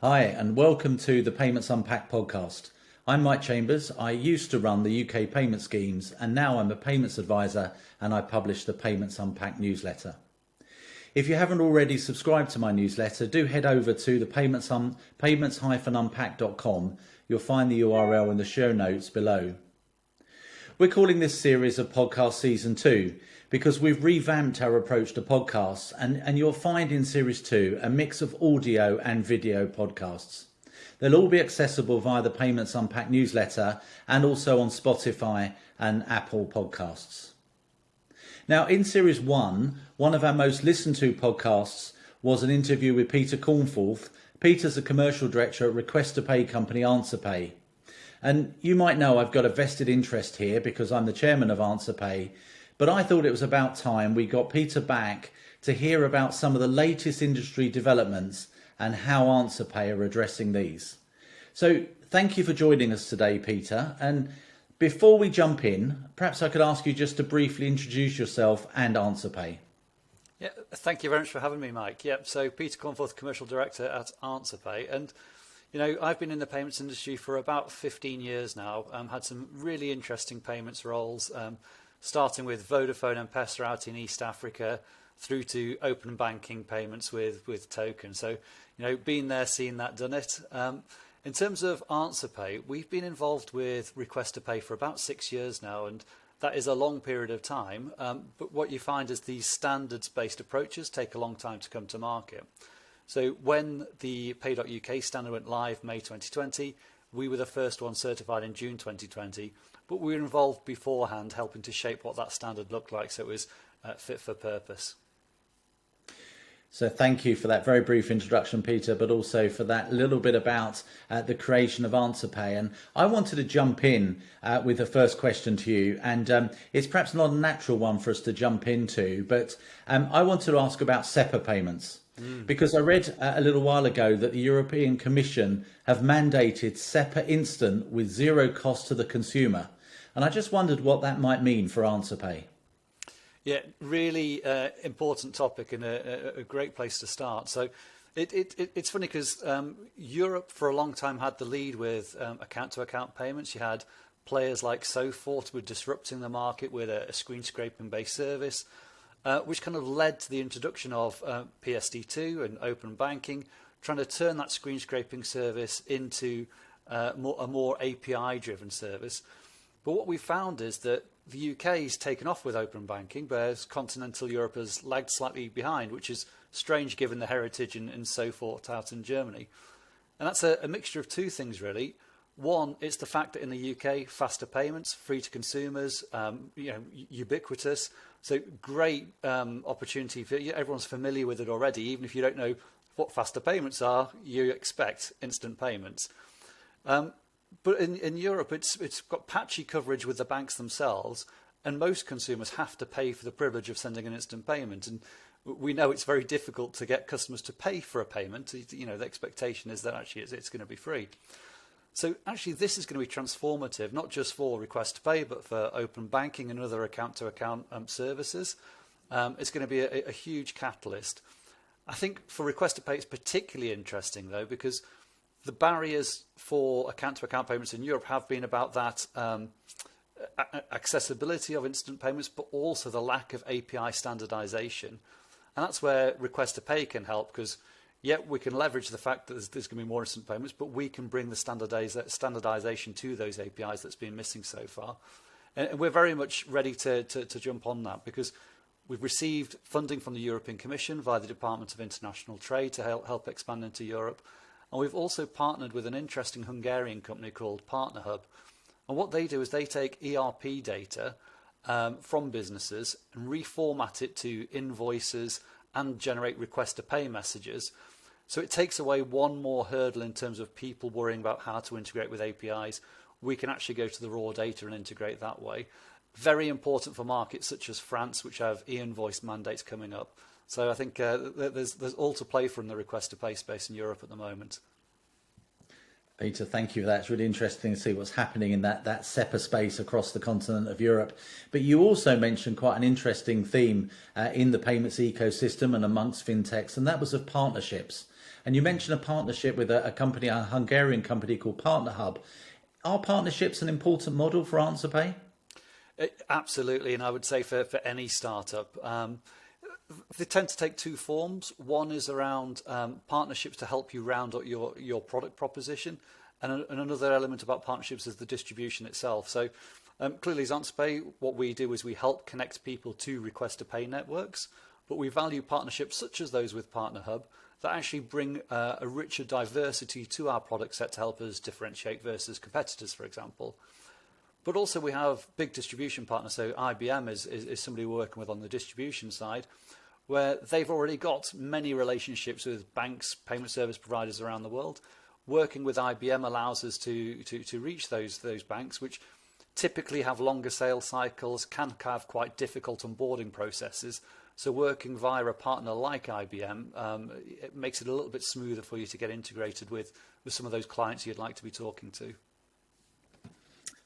Hi, and welcome to the Payments Unpacked podcast. I'm Mike Chambers. I used to run the UK payment schemes, and now I'm a payments advisor and I publish the Payments Unpacked newsletter. If you haven't already subscribed to my newsletter, do head over to the payments-unpacked.com. You'll find the URL in the show notes below. We're calling this series of podcast season 2 because we've revamped our approach to podcasts, and you'll find in series 2 a mix of audio and video podcasts. They'll all be accessible via the Payments Unpacked newsletter and also on Spotify and Apple podcasts. Now, in series 1, one of our most listened to podcasts was an interview with Peter Cornforth. Peter's a commercial director at request to pay company AnswerPay. And you might know I've got a vested interest here because I'm the chairman of AnswerPay, but I thought it was about time we got Peter back to hear about some of the latest industry developments and how AnswerPay are addressing these. So thank you for joining us today, Peter. And before we jump in, perhaps I could ask you just to briefly introduce yourself and AnswerPay. Yeah, thank you very much for having me, Mike. Yep, so Peter Cornforth, Commercial Director at AnswerPay. And you know, I've been in the payments industry for about 15 years now. Had some really interesting payments roles, starting with Vodafone and M-Pesa out in East Africa, through to open banking payments with Token. So, you know, been there, seen that, done it. In terms of AnswerPay, we've been involved with Request to Pay for about 6 years now, and that is a long period of time. But what you find is these standards-based approaches take a long time to come to market. So when the Pay.UK standard went live May 2020, we were the first one certified in June 2020, but we were involved beforehand helping to shape what that standard looked like so it was fit for purpose. So thank you for that very brief introduction, Peter, but also for that little bit about the creation of AnswerPay. And I wanted to jump in with the first question to you, and it's perhaps not a natural one for us to jump into, but I wanted to ask about SEPA payments. Because I read a little while ago that the European Commission have mandated SEPA Instant with zero cost to the consumer. And I just wondered what that might mean for AnswerPay. Yeah, really important topic and a great place to start. So it's funny because Europe for a long time had the lead with account-to-account payments. You had players like Cornforth were disrupting the market with a screen scraping based service. Which kind of led to the introduction of PSD2 and open banking, trying to turn that screen scraping service into a more API-driven service. But what we found is that the UK has taken off with open banking, whereas continental Europe has lagged slightly behind, which is strange given the heritage and so forth out in Germany. And that's a mixture of two things, really. One, it's the fact that in the UK, faster payments, free to consumers, ubiquitous. So great opportunity for everyone's familiar with it already. Even if you don't know what faster payments are, you expect instant payments. But in Europe, it's got patchy coverage with the banks themselves, and most consumers have to pay for the privilege of sending an instant payment. And we know it's very difficult to get customers to pay for a payment. You know, the expectation is that actually it's going to be free. So actually this is going to be transformative, not just for Request to Pay, but for open banking and other account-to-account services. It's going to be a huge catalyst. I think for Request to Pay it's particularly interesting though, because the barriers for account-to-account payments in Europe have been about that accessibility of instant payments, but also the lack of API standardization. And that's where Request to Pay can help, because we can leverage the fact that there's going to be more instant payments, but we can bring the standardization to those APIs that's been missing so far. And we're very much ready to jump on that, because we've received funding from the European Commission via the Department of International Trade to help expand into Europe. And we've also partnered with an interesting Hungarian company called PartnerHub. And what they do is they take ERP data from businesses and reformat it to invoices and generate request to pay messages. So it takes away one more hurdle in terms of people worrying about how to integrate with APIs. We can actually go to the raw data and integrate that way. Very important for markets such as France, which have e-invoice mandates coming up. So I think there's all to play for in the request to pay space in Europe at the moment. Peter, thank you for that. It's really interesting to see what's happening in that SEPA space across the continent of Europe. But you also mentioned quite an interesting theme in the payments ecosystem and amongst fintechs, and that was of partnerships. And you mentioned a partnership with a company, a Hungarian company called Partner Hub. Are partnerships an important model for AnswerPay? Absolutely, and I would say for any startup. They tend to take two forms. One is around partnerships to help you round up your product proposition. And another element about partnerships is the distribution itself. So clearly as AnswerPay, what we do is we help connect people to request-to-pay networks. But we value partnerships such as those with Partner Hub that actually bring a richer diversity to our product set to help us differentiate versus competitors, for example. But also we have big distribution partners. So IBM is somebody we're working with on the distribution side, where they've already got many relationships with banks, payment service providers around the world. Working with IBM allows us to reach those banks, which typically have longer sales cycles, can have quite difficult onboarding processes. So working via a partner like IBM, it makes it a little bit smoother for you to get integrated with some of those clients you'd like to be talking to.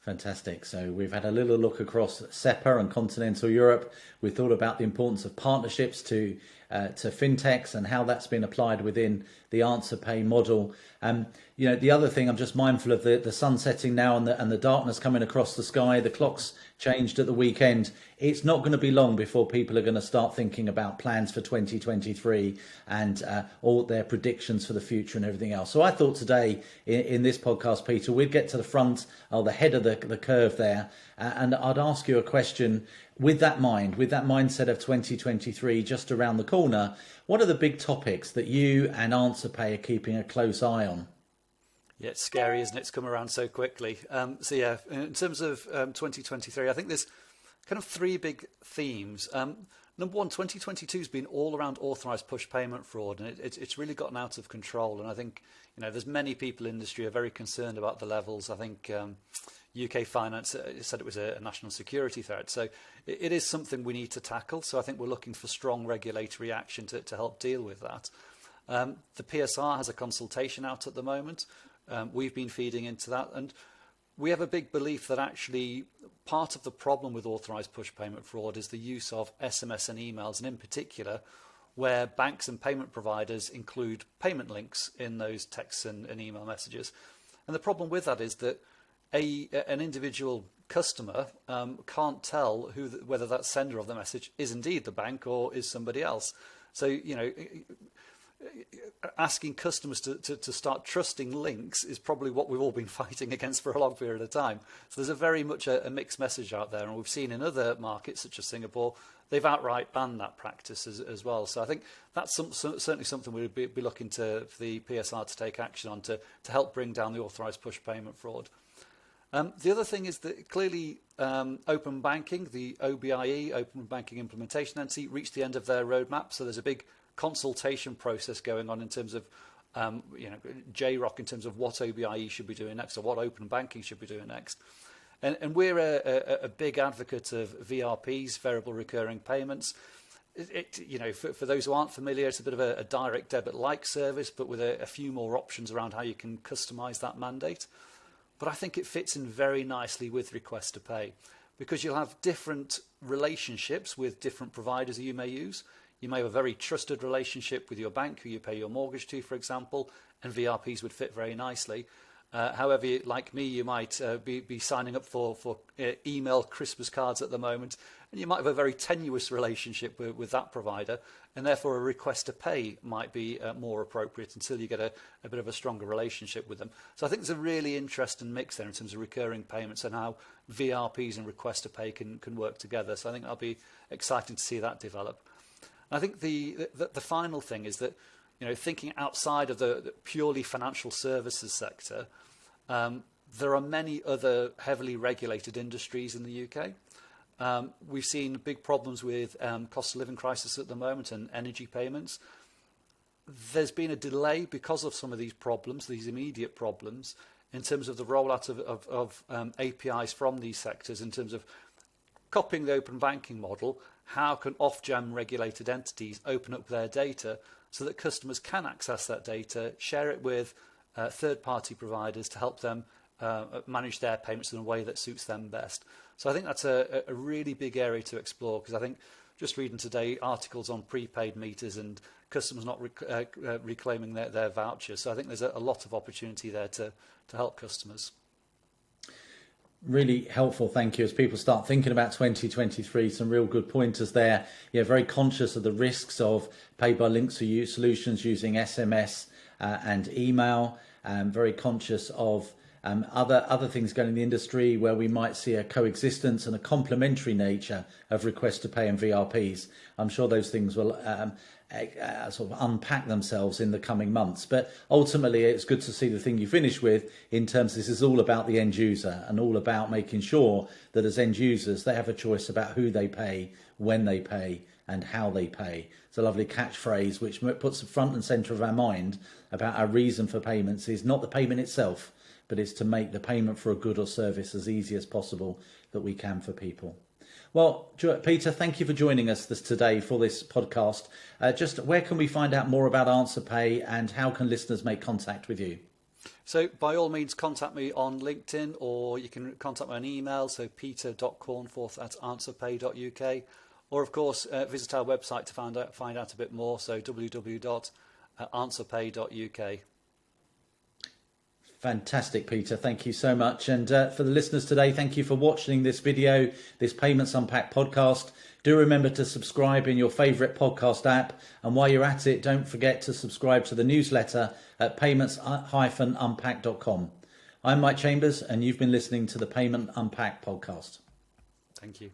Fantastic. So we've had a little look across SEPA and continental Europe. We thought about the importance of partnerships to fintechs and how that's been applied within the AnswerPay model. The other thing, I'm just mindful of the sun setting now and the darkness coming across the sky. The clock's changed at the weekend. It's not going to be long before people are going to start thinking about plans for 2023 and all their predictions for the future and everything else. So I thought today in this podcast, Peter, we'd get to the front or the head of the curve there, and I'd ask you a question with that mindset of 2023 just around the corner. What are the big topics that you and AnswerPay are keeping a close eye on? Yeah, it's scary, isn't it? It's come around so quickly. In terms of 2023, I think there's kind of three big themes. Number one, 2022 has been all around authorised push payment fraud, and it's really gotten out of control. And I think there's many people in the industry are very concerned about the levels. I think UK Finance said it was a national security threat. So it is something we need to tackle. So I think we're looking for strong regulatory action to help deal with that. The PSR has a consultation out at the moment. We've been feeding into that, and we have a big belief that actually part of the problem with authorised push payment fraud is the use of SMS and emails, and in particular where banks and payment providers include payment links in those texts and email messages. And the problem with that is that an individual customer can't tell whether that sender of the message is indeed the bank or is somebody else. So, asking customers to start trusting links is probably what we've all been fighting against for a long period of time. So there's very much a mixed message out there, and we've seen in other markets such as Singapore, they've outright banned that practice as well. So I think that's certainly something we'd be looking for the PSR to take action on to help bring down the authorised push payment fraud. The other thing is that clearly open banking, the OBIE, Open Banking Implementation Entity, reached the end of their roadmap. So there's a big consultation process going on in terms of JROC, in terms of what OBIE should be doing next or what open banking should be doing next. And we're a big advocate of VRPs, variable recurring payments. For those who aren't familiar, it's a bit of a direct debit-like service, but with a few more options around how you can customise that mandate. But I think it fits in very nicely with request to pay, because you'll have different relationships with different providers that you may use. You may have a very trusted relationship with your bank who you pay your mortgage to, for example, and VRPs would fit very nicely. However, like me, you might be signing up for email Christmas cards at the moment, and you might have a very tenuous relationship with that provider, and therefore a request to pay might be more appropriate until you get a bit of a stronger relationship with them. So I think there's a really interesting mix there in terms of recurring payments and how VRPs and request to pay can work together. So I think that'll be exciting to see that develop. And I think the final thing is that, thinking outside of the purely financial services sector, there are many other heavily regulated industries in the UK. We've seen big problems with cost of living crisis at the moment and energy payments. There's been a delay because of some of these problems, these immediate problems, in terms of the rollout of APIs from these sectors, in terms of copying the open banking model. How can off-gem regulated entities open up their data so that customers can access that data, share it with third-party providers to help them manage their payments in a way that suits them best? So I think that's a really big area to explore, because I think just reading today articles on prepaid meters and customers not reclaiming their vouchers. So I think there's a lot of opportunity there to help customers. Really helpful, thank you. As people start thinking about 2023, some real good pointers there. Yeah, very conscious of the risks of pay-by-link solutions using SMS and email. Very conscious of other things going in the industry where we might see a coexistence and a complementary nature of request to pay and VRPs. I'm sure those things will sort of unpack themselves in the coming months. But ultimately, it's good to see the thing you finish with in terms this is all about the end user and all about making sure that as end users, they have a choice about who they pay, when they pay and how they pay. It's a lovely catchphrase which puts the front and centre of our mind about our reason for payments is not the payment itself, but it's to make the payment for a good or service as easy as possible that we can for people. Well, Peter, thank you for joining us today for this podcast. Just where can we find out more about AnswerPay and how can listeners make contact with you? So by all means, contact me on LinkedIn or you can contact me on email, so peter.cornforth@answerpay.uk, or of course visit our website to find out a bit more, so www.answerpay.uk. Fantastic, Peter. Thank you so much. And for the listeners today, thank you for watching this video, this Payments Unpacked podcast. Do remember to subscribe in your favourite podcast app. And while you're at it, don't forget to subscribe to the newsletter at payments-unpacked.com. I'm Mike Chambers, and you've been listening to the Payment Unpacked podcast. Thank you.